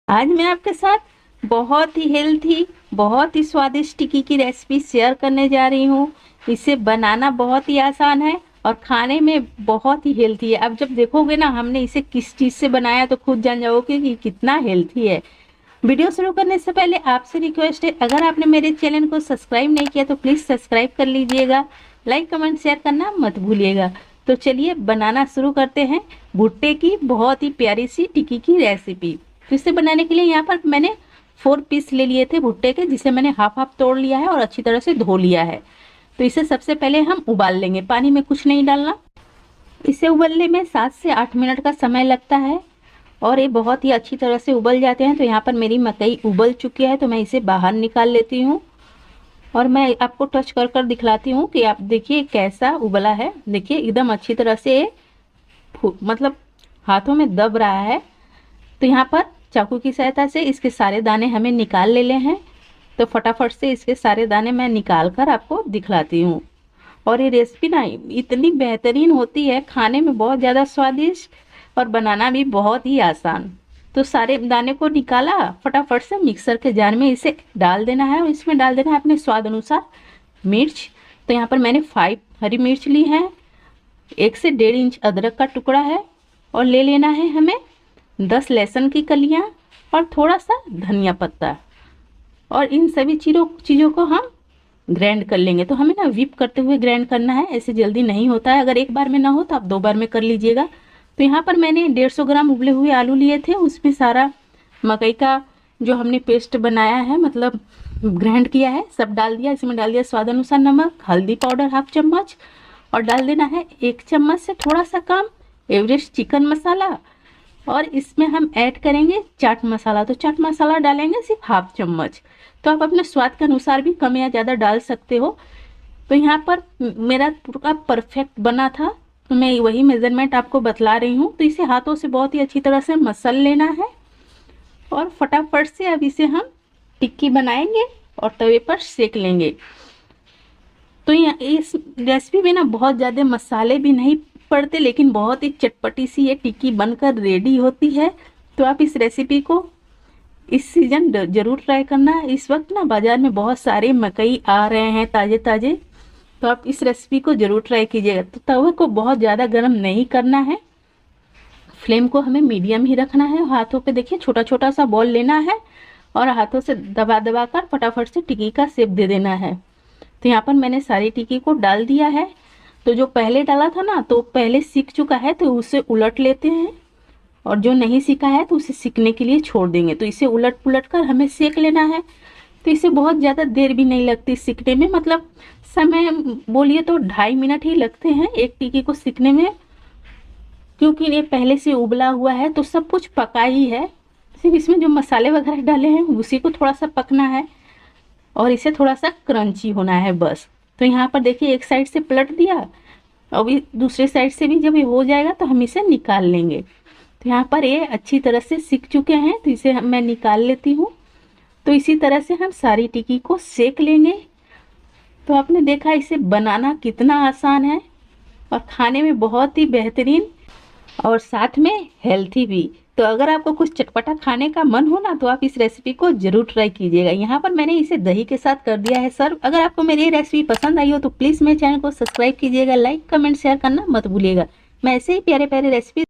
आज मैं आपके साथ बहुत ही हेल्थी, बहुत ही स्वादिष्ट टिक्की की रेसिपी शेयर करने जा रही हूँ। इसे बनाना बहुत ही आसान है और खाने में बहुत ही हेल्थी है। अब जब देखोगे ना हमने इसे किस चीज़ से बनाया तो खुद जान जाओगे कि कितना हेल्थी है। वीडियो शुरू करने से पहले आपसे रिक्वेस्ट है, अगर आपने मेरे चैनल को सब्सक्राइब नहीं किया तो प्लीज़ सब्सक्राइब कर लीजिएगा। लाइक कमेंट शेयर करना मत भूलिएगा। तो चलिए बनाना शुरू करते हैं भुट्टे की बहुत ही प्यारी सी टिक्की की रेसिपी। तो इसे बनाने के लिए यहाँ पर मैंने 4 पीस ले लिए थे भुट्टे के, जिसे मैंने हाफ हाफ तोड़ लिया है और अच्छी तरह से धो लिया है। तो इसे सबसे पहले हम उबाल लेंगे, पानी में कुछ नहीं डालना। इसे उबलने में 7 से 8 मिनट का समय लगता है और ये बहुत ही अच्छी तरह से उबल जाते हैं। तो यहाँ पर मेरी मकई उबल चुकी है तो मैं इसे बाहर निकाल लेती हूँ और मैं आपको टच कर कर दिखलाती हूँ कि आप देखिए कैसा उबला है। देखिए एकदम अच्छी तरह से मतलब हाथों में दब रहा है। तो यहाँ पर चाकू की सहायता से इसके सारे दाने हमें निकाल ले हैं। तो फटाफट से इसके सारे दाने मैं निकाल कर आपको दिखलाती हूँ। और ये रेसिपी ना इतनी बेहतरीन होती है, खाने में बहुत ज़्यादा स्वादिष्ट और बनाना भी बहुत ही आसान। तो सारे दाने को निकाला, फटाफट से मिक्सर के जार में इसे डाल देना है और इसमें डाल देना है अपने स्वाद अनुसार मिर्च। तो यहाँ पर मैंने 5 हरी मिर्च ली है, 1 से 1.5 इंच अदरक का टुकड़ा है और ले लेना है हमें 10 लहसुन की कलियां और थोड़ा सा धनिया पत्ता। और इन सभी चीज़ों को हम ग्राइंड कर लेंगे। तो हमें ना व्हिप करते हुए ग्राइंड करना है, ऐसे जल्दी नहीं होता है। अगर एक बार में ना हो तो आप 2 बार में कर लीजिएगा। तो यहाँ पर मैंने 150 ग्राम उबले हुए आलू लिए थे, उसमें सारा मकई का जो हमने पेस्ट बनाया है, मतलब ग्राइंड किया है, सब डाल दिया। इसमें डाल दिया स्वाद अनुसार नमक, हल्दी पाउडर 1/2 चम्मच और डाल देना है 1 चम्मच से थोड़ा सा कम एवरेस्ट चिकन मसाला। और इसमें हम ऐड करेंगे चाट मसाला। तो चाट मसाला डालेंगे सिर्फ 1/2 चम्मच। तो आप अपने स्वाद के अनुसार भी कम या ज़्यादा डाल सकते हो। तो यहाँ पर मेरा पूरा परफेक्ट बना था तो मैं वही मेज़रमेंट आपको बतला रही हूँ। तो इसे हाथों से बहुत ही अच्छी तरह से मसल लेना है और फटाफट से अब इसे हम टिक्की बनाएंगे और तवे पर सेक लेंगे। तो इस रेसिपी में ना बहुत ज़्यादा मसाले भी नहीं पड़ते, लेकिन बहुत ही चटपटी सी ये टिक्की बनकर रेडी होती है। तो आप इस रेसिपी को इस सीज़न ज़रूर ट्राई करना। इस वक्त ना बाज़ार में बहुत सारे मकई आ रहे हैं ताज़े ताज़े, तो आप इस रेसिपी को ज़रूर ट्राई कीजिएगा। तो तवे को बहुत ज़्यादा गर्म नहीं करना है, फ्लेम को हमें मीडियम ही रखना है। हाथों पे देखिए छोटा छोटा सा बॉल लेना है और हाथों से दबा दबा कर फटाफट से टिक्की का शेप दे देना है। तो यहाँ पर मैंने सारी टिक्की को डाल दिया है। तो जो पहले डाला था ना तो पहले सीख चुका है तो उसे उलट लेते हैं, और जो नहीं सीखा है तो उसे सीखने के लिए छोड़ देंगे। तो इसे उलट पुलट कर हमें सेक लेना है। तो इसे बहुत ज़्यादा देर भी नहीं लगती सीखने में, मतलब समय बोलिए तो 2.5 मिनट ही लगते हैं एक टिक्की को सीखने में, क्योंकि ये पहले से उबला हुआ है तो सब कुछ पका ही है। सिर्फ इसमें जो मसाले वगैरह डाले हैं उसी को थोड़ा सा पकना है और इसे थोड़ा सा क्रंची होना है बस। तो यहाँ पर देखिए एक साइड से पलट दिया, अभी दूसरे साइड से भी जब ये हो जाएगा तो हम इसे निकाल लेंगे। तो यहाँ पर ये अच्छी तरह से सीख चुके हैं तो इसे मैं निकाल लेती हूँ। तो इसी तरह से हम सारी टिक्की को सेक लेंगे। तो आपने देखा इसे बनाना कितना आसान है और खाने में बहुत ही बेहतरीन और साथ में हेल्थी भी। तो अगर आपको कुछ चटपटा खाने का मन हो ना तो आप इस रेसिपी को ज़रूर ट्राई कीजिएगा। यहाँ पर मैंने इसे दही के साथ कर दिया है सर्व। अगर आपको मेरी ये रेसिपी पसंद आई हो तो प्लीज़ मेरे चैनल को सब्सक्राइब कीजिएगा, लाइक कमेंट शेयर करना मत भूलिएगा। मैं ऐसे ही प्यारे प्यारे रेसिपी